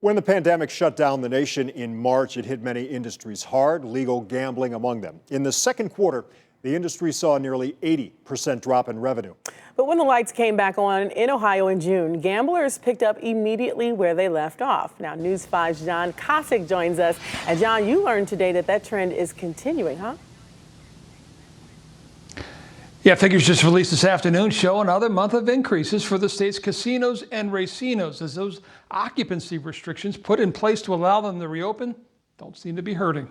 When the pandemic shut down the nation in March, it hit many industries hard, legal gambling among them. In the second quarter, the industry saw a nearly 80% drop in revenue. But when the lights came back on in Ohio in June, gamblers picked up immediately where they left off. Now, News 5's John Kosick joins us. And John, you learned today that trend is continuing, huh? Yeah, figures just released this afternoon show another month of increases for the state's casinos and racinos as those occupancy restrictions put in place to allow them to reopen don't seem to be hurting.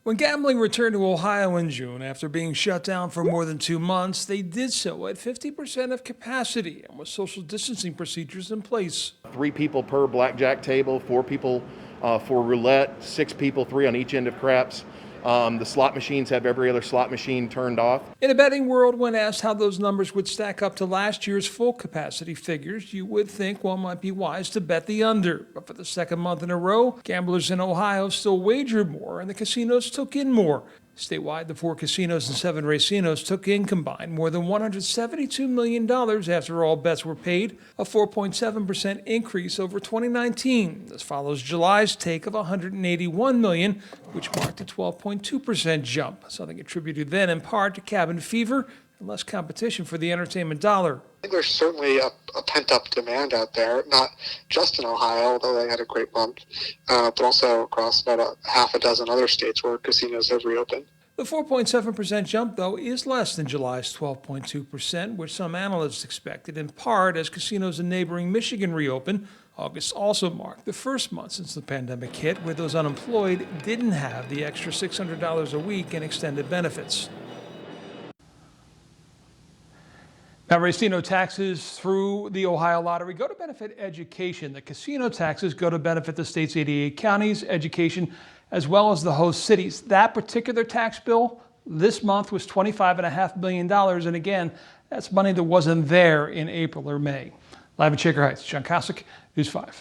When gambling returned to Ohio in June after being shut down for more than 2 months, they did so at 50% of capacity and with social distancing procedures in place. 3 people per blackjack table, 4 people for roulette, 6 people, 3 on each end of craps. The slot machines have every other slot machine turned off. In a betting world, when asked how those numbers would stack up to last year's full capacity figures, you would think one might be wise to bet the under. But for the second month in a row, gamblers in Ohio still wagered more and the casinos took in more. Statewide, the 4 casinos and 7 racinos took in combined more than $172 million after all bets were paid, a 4.7% increase over 2019. This follows July's take of $181 million, which marked a 12.2% jump, something attributed then in part to cabin fever and less competition for the entertainment dollar. I think there's certainly a pent-up demand out there, not just in Ohio, although they had a great month, but also across about a half a dozen other states where casinos have reopened. The 4.7% jump, though, is less than July's 12.2%, which some analysts expected, in part as casinos in neighboring Michigan reopened. August also marked the first month since the pandemic hit where those unemployed didn't have the extra $600 a week in extended benefits. Now, racino taxes through the Ohio Lottery go to benefit education. The casino taxes go to benefit the state's 88 counties, education, as well as the host cities. That particular tax bill this month was $25.5 million. And again, that's money that wasn't there in April or May. Live in Shaker Heights, John Kosick, News 5.